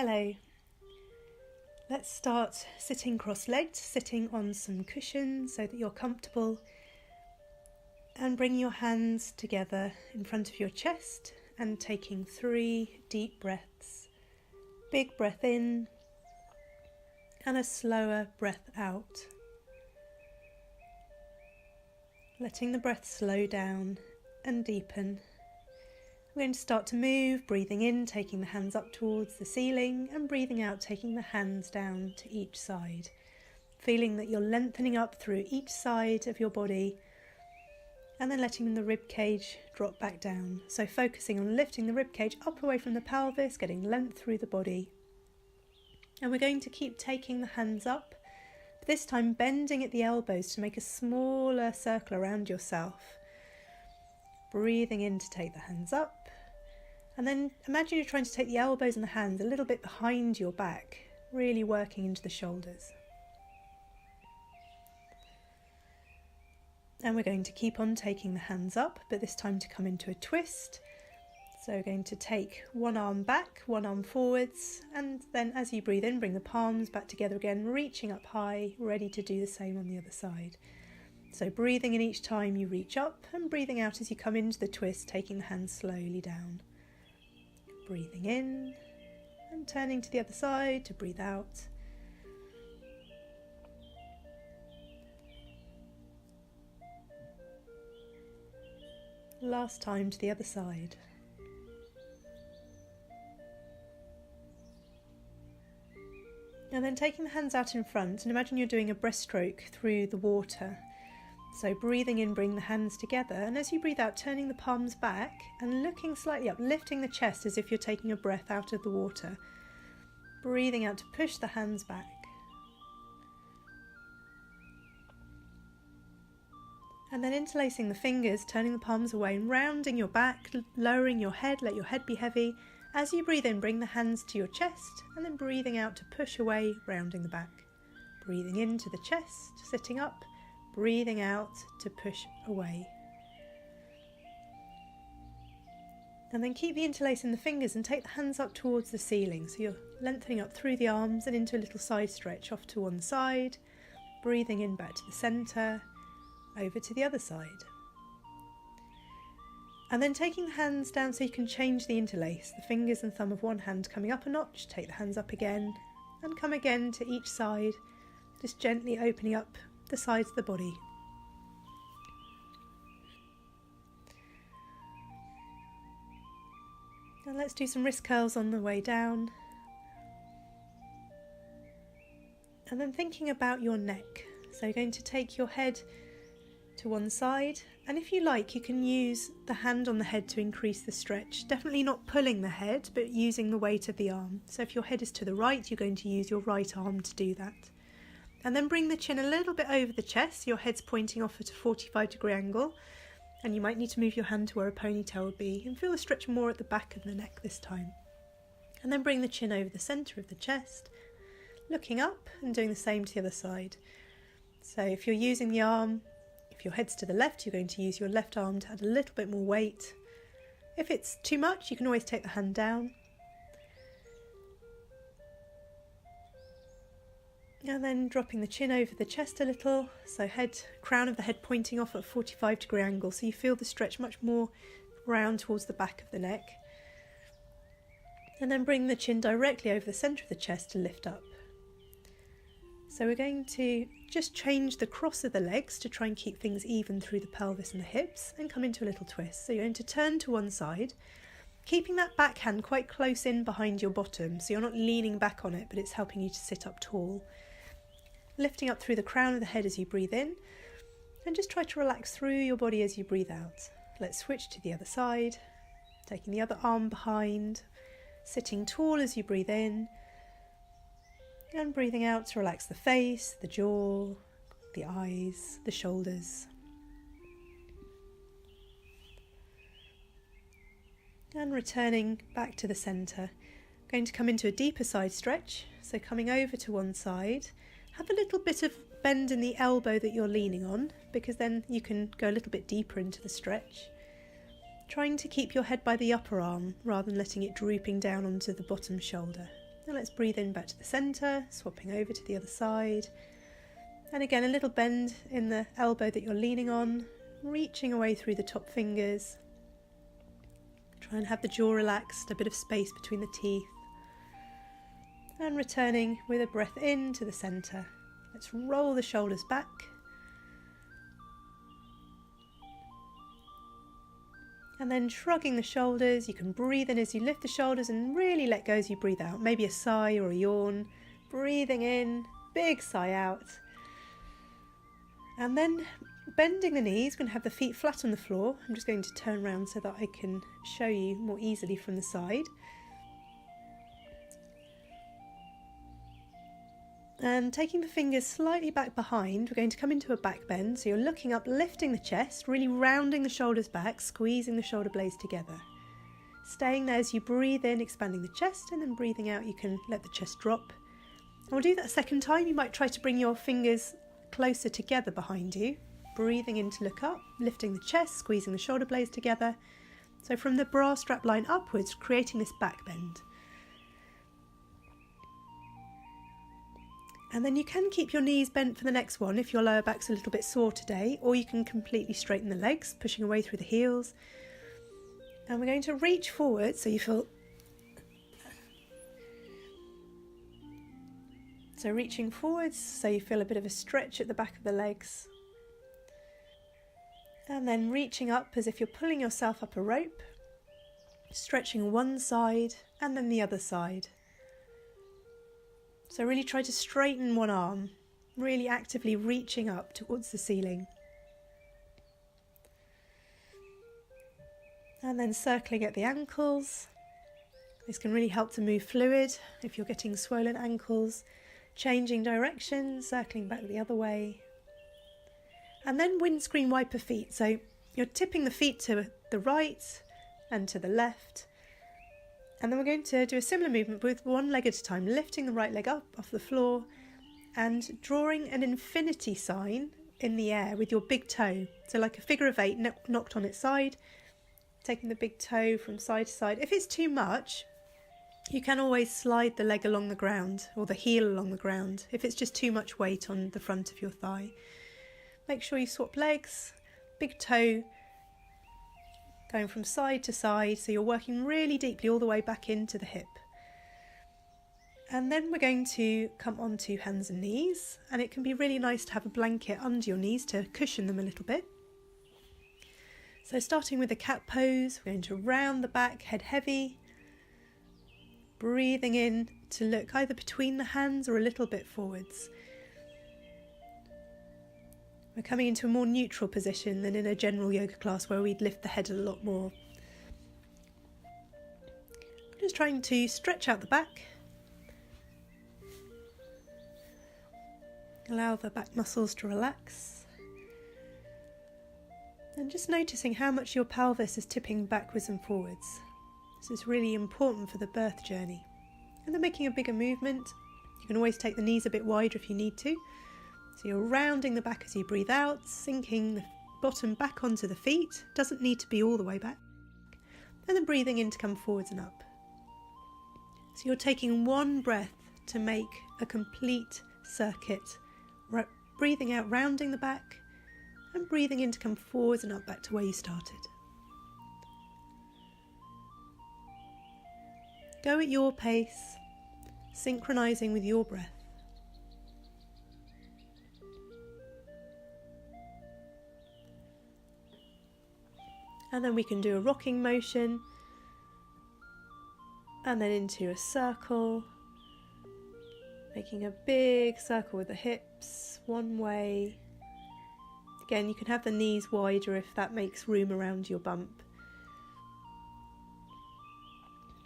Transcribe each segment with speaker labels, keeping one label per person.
Speaker 1: Hello. Let's start sitting cross-legged, sitting on some cushions so that you're comfortable, and bring your hands together in front of your chest and taking 3 deep breaths. Big breath in and a slower breath out. Letting the breath slow down and deepen. We're going to start to move, breathing in, taking the hands up towards the ceiling, and breathing out, taking the hands down to each side. Feeling that you're lengthening up through each side of your body, and then letting the rib cage drop back down. So focusing on lifting the rib cage up away from the pelvis, getting length through the body. And we're going to keep taking the hands up, but this time bending at the elbows to make a smaller circle around yourself. Breathing in to take the hands up, and then imagine you're trying to take the elbows and the hands a little bit behind your back, really working into the shoulders. And we're going to keep on taking the hands up, but this time to come into a twist. So we're going to take one arm back, one arm forwards, and then as you breathe in, bring the palms back together again, reaching up high, ready to do the same on the other side. So breathing in each time you reach up, and breathing out as you come into the twist, taking the hands slowly down. Breathing in and turning to the other side to breathe out. Last time to the other side. And then taking the hands out in front, and imagine you're doing a breaststroke through the water. So breathing in, bring the hands together, and as you breathe out, turning the palms back and looking slightly up, lifting the chest as if you're taking a breath out of the water. Breathing out to push the hands back. And then interlacing the fingers, turning the palms away and rounding your back, lowering your head, let your head be heavy. As you breathe in, bring the hands to your chest, and then breathing out to push away, rounding the back. Breathing into the chest, sitting up. Breathing out to push away. And then keep the interlace in the fingers and take the hands up towards the ceiling. So you're lengthening up through the arms and into a little side stretch off to one side. Breathing in back to the centre, over to the other side. And then taking the hands down so you can change the interlace. The fingers and thumb of one hand coming up a notch, take the hands up again and come again to each side, just gently opening up the sides of the body. And let's do some wrist curls on the way down. And then thinking about your neck. So you're going to take your head to one side, and if you like, you can use the hand on the head to increase the stretch. Definitely not pulling the head, but using the weight of the arm. So if your head is to the right, you're going to use your right arm to do that. And then bring the chin a little bit over the chest, your head's pointing off at a 45-degree angle, and you might need to move your hand to where a ponytail would be, and feel the stretch more at the back of the neck this time. And then bring the chin over the centre of the chest, looking up and doing the same to the other side. So if you're using the arm, if your head's to the left, you're going to use your left arm to add a little bit more weight. If it's too much, you can always take the hand down. And then dropping the chin over the chest a little, so crown of the head pointing off at a 45-degree angle, so you feel the stretch much more round towards the back of the neck. And then bring the chin directly over the centre of the chest to lift up. So we're going to just change the cross of the legs to try and keep things even through the pelvis and the hips, and come into a little twist. So you're going to turn to one side, keeping that back hand quite close in behind your bottom, so you're not leaning back on it, but it's helping you to sit up tall. Lifting up through the crown of the head as you breathe in, and just try to relax through your body as you breathe out. Let's switch to the other side, taking the other arm behind, sitting tall as you breathe in, and breathing out to relax the face, the jaw, the eyes, the shoulders. And returning back to the centre. Going to come into a deeper side stretch, so coming over to one side. Have a little bit of bend in the elbow that you're leaning on, because then you can go a little bit deeper into the stretch. Trying to keep your head by the upper arm rather than letting it drooping down onto the bottom shoulder. And let's breathe in back to the centre, swapping over to the other side. And again, a little bend in the elbow that you're leaning on, reaching away through the top fingers. Try and have the jaw relaxed, a bit of space between the teeth. And returning with a breath in to the centre. Let's roll the shoulders back. And then shrugging the shoulders, you can breathe in as you lift the shoulders and really let go as you breathe out. Maybe a sigh or a yawn. Breathing in, big sigh out. And then bending the knees, we're going to have the feet flat on the floor. I'm just going to turn around so that I can show you more easily from the side. And taking the fingers slightly back behind, we're going to come into a back bend. So you're looking up, lifting the chest, really rounding the shoulders back, squeezing the shoulder blades together. Staying there as you breathe in, expanding the chest, and then breathing out, you can let the chest drop. And we'll do that a second time. You might try to bring your fingers closer together behind you. Breathing in to look up, lifting the chest, squeezing the shoulder blades together. So from the bra strap line upwards, creating this back bend. And then you can keep your knees bent for the next one if your lower back's a little bit sore today, or you can completely straighten the legs, pushing away through the heels. And we're going to reach forward so you feel... So reaching forwards so you feel a bit of a stretch at the back of the legs. And then reaching up as if you're pulling yourself up a rope, stretching one side and then the other side. So really try to straighten one arm, really actively reaching up towards the ceiling. And then circling at the ankles. This can really help to move fluid if you're getting swollen ankles. Changing direction, circling back the other way. And then windscreen wiper feet. So you're tipping the feet to the right and to the left. And then we're going to do a similar movement with one leg at a time, lifting the right leg up off the floor and drawing an infinity sign in the air with your big toe. So like a figure of 8 knocked on its side, taking the big toe from side to side. If it's too much, you can always slide the leg along the ground or the heel along the ground if it's just too much weight on the front of your thigh. Make sure you swap legs, big toe, going from side to side, so you're working really deeply all the way back into the hip. And then we're going to come onto hands and knees, and it can be really nice to have a blanket under your knees to cushion them a little bit. So starting with the cat pose, we're going to round the back, head heavy, breathing in to look either between the hands or a little bit forwards. We're coming into a more neutral position than in a general yoga class where we'd lift the head a lot more. Just trying to stretch out the back. Allow the back muscles to relax. And just noticing how much your pelvis is tipping backwards and forwards. This is really important for the birth journey. And then making a bigger movement. You can always take the knees a bit wider if you need to. So you're rounding the back as you breathe out, sinking the bottom back onto the feet. Doesn't need to be all the way back. And then breathing in to come forwards and up. So you're taking one breath to make a complete circuit. Breathing out, rounding the back, and breathing in to come forwards and up back to where you started. Go at your pace, synchronizing with your breath. And then we can do a rocking motion, and then into a circle, making a big circle with the hips, one way. Again, you can have the knees wider if that makes room around your bump.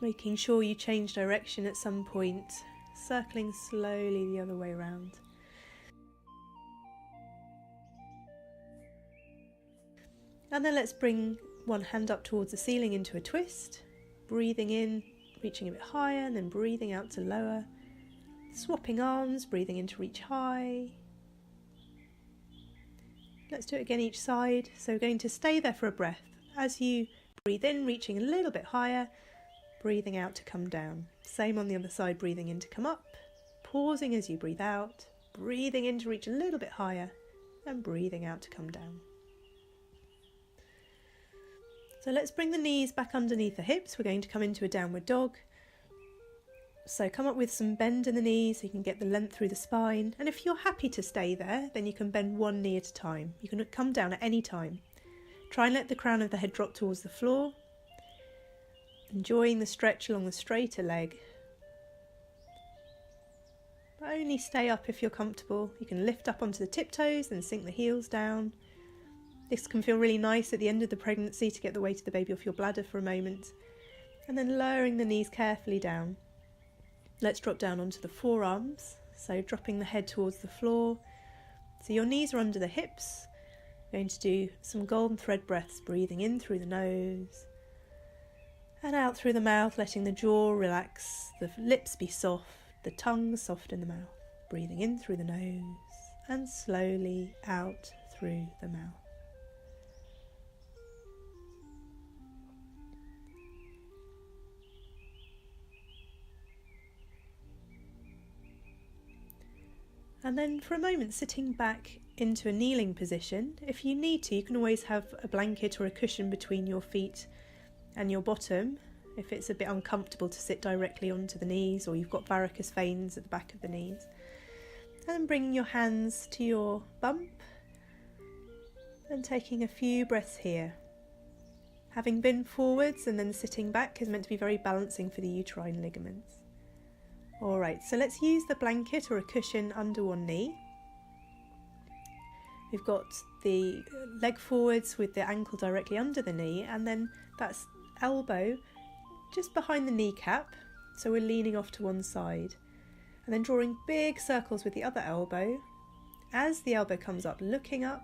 Speaker 1: Making sure you change direction at some point, circling slowly the other way around. And then let's bring one hand up towards the ceiling into a twist, breathing in, reaching a bit higher, and then breathing out to lower. Swapping arms, breathing in to reach high. Let's do it again each side. So we're going to stay there for a breath. As you breathe in, reaching a little bit higher, breathing out to come down. Same on the other side, breathing in to come up, pausing as you breathe out, breathing in to reach a little bit higher, and breathing out to come down. So let's bring the knees back underneath the hips. We're going to come into a downward dog. So come up with some bend in the knees so you can get the length through the spine. And if you're happy to stay there, then you can bend one knee at a time. You can come down at any time. Try and let the crown of the head drop towards the floor. Enjoying the stretch along the straighter leg. But only stay up if you're comfortable. You can lift up onto the tiptoes and sink the heels down. This can feel really nice at the end of the pregnancy to get the weight of the baby off your bladder for a moment. And then lowering the knees carefully down. Let's drop down onto the forearms. So dropping the head towards the floor. So your knees are under the hips. We're going to do some golden thread breaths, breathing in through the nose and out through the mouth, letting the jaw relax, the lips be soft, the tongue soft in the mouth. Breathing in through the nose and slowly out through the mouth. And then for a moment sitting back into a kneeling position. If you need to, you can always have a blanket or a cushion between your feet and your bottom if it's a bit uncomfortable to sit directly onto the knees, or you've got varicose veins at the back of the knees. And then bringing your hands to your bump and taking a few breaths here. Having been forwards and then sitting back is meant to be very balancing for the uterine ligaments. Alright, so let's use the blanket or a cushion under one knee. We've got the leg forwards with the ankle directly under the knee, and then that's elbow just behind the kneecap, so we're leaning off to one side. And then drawing big circles with the other elbow. As the elbow comes up, looking up.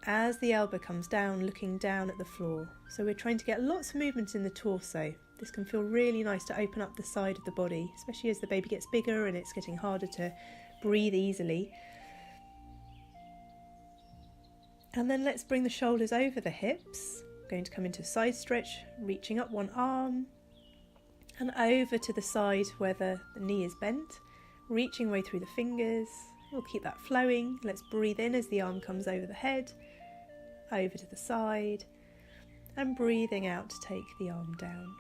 Speaker 1: As the elbow comes down, looking down at the floor. So we're trying to get lots of movement in the torso. This can feel really nice to open up the side of the body, especially as the baby gets bigger and it's getting harder to breathe easily. And then let's bring the shoulders over the hips. We're going to come into a side stretch, reaching up one arm and over to the side where the knee is bent, reaching away through the fingers. We'll keep that flowing. Let's breathe in as the arm comes over the head, over to the side, and breathing out to take the arm down.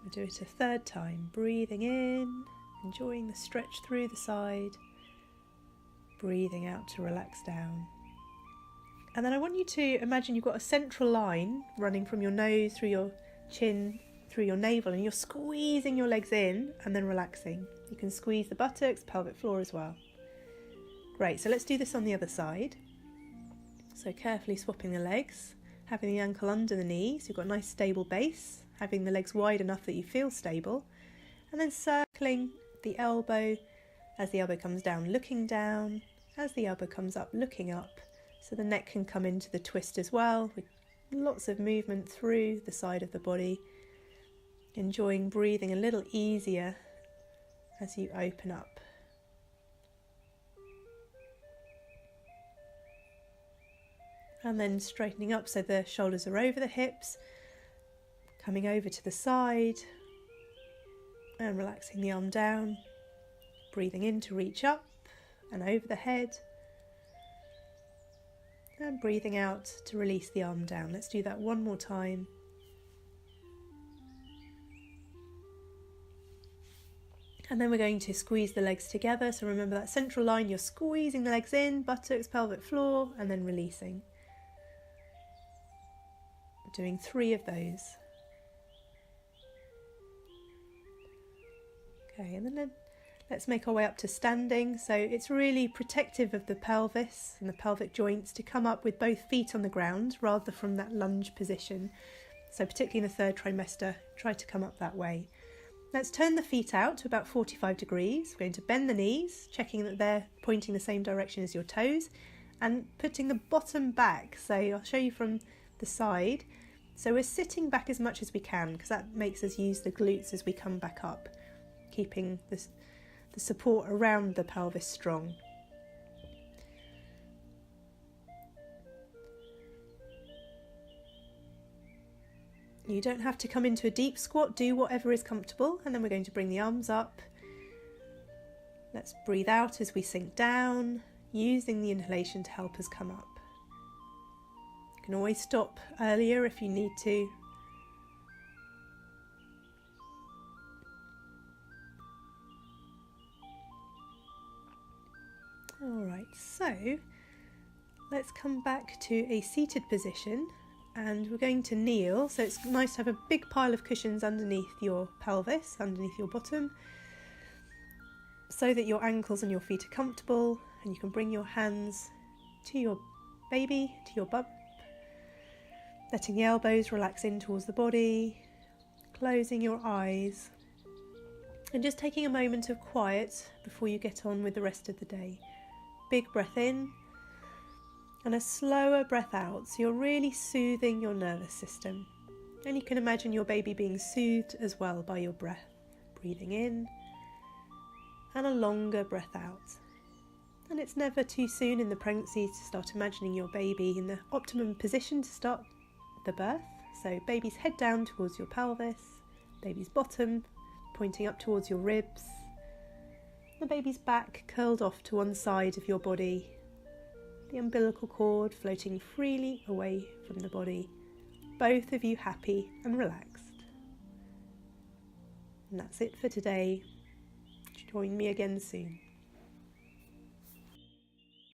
Speaker 1: We'll do it a third time. Breathing in, enjoying the stretch through the side, breathing out to relax down. And then I want you to imagine you've got a central line running from your nose through your chin, through your navel, and you're squeezing your legs in and then relaxing. You can squeeze the buttocks, pelvic floor as well. Great, so let's do this on the other side. So carefully swapping the legs, having the ankle under the knee, so you've got a nice stable base, having the legs wide enough that you feel stable, and then circling the elbow as the elbow comes down, looking down, as the elbow comes up, looking up, so the neck can come into the twist as well, with lots of movement through the side of the body, enjoying breathing a little easier as you open up. And then straightening up so the shoulders are over the hips, coming over to the side and relaxing the arm down, breathing in to reach up and over the head, and breathing out to release the arm down. Let's do that one more time. And then we're going to squeeze the legs together. So remember that central line, you're squeezing the legs in, buttocks, pelvic floor, and then releasing. Doing 3 of those. Okay, and then let's make our way up to standing. So it's really protective of the pelvis and the pelvic joints to come up with both feet on the ground rather from that lunge position. So particularly in the third trimester, try to come up that way. Let's turn the feet out to about 45 degrees. We're going to bend the knees, checking that they're pointing the same direction as your toes, and putting the bottom back. So I'll show you from the side. So we're sitting back as much as we can because that makes us use the glutes as we come back up, keeping the support around the pelvis strong. You don't have to come into a deep squat, do whatever is comfortable, and then we're going to bring the arms up. Let's breathe out as we sink down, using the inhalation to help us come up. You can always stop earlier if you need to. Alright, so let's come back to a seated position and we're going to kneel. So it's nice to have a big pile of cushions underneath your pelvis, underneath your bottom, so that your ankles and your feet are comfortable, and you can bring your hands to your baby, to your bump, letting the elbows relax in towards the body, closing your eyes, and just taking a moment of quiet before you get on with the rest of the day. Big breath in and a slower breath out, so you're really soothing your nervous system. And you can imagine your baby being soothed as well by your breath. Breathing in and a longer breath out. And it's never too soon in the pregnancy to start imagining your baby in the optimum position to start the birth. So baby's head down towards your pelvis, baby's bottom pointing up towards your ribs, the baby's back curled off to one side of your body, the umbilical cord floating freely away from the body, both of you happy and relaxed. And that's it for today. Join me again soon.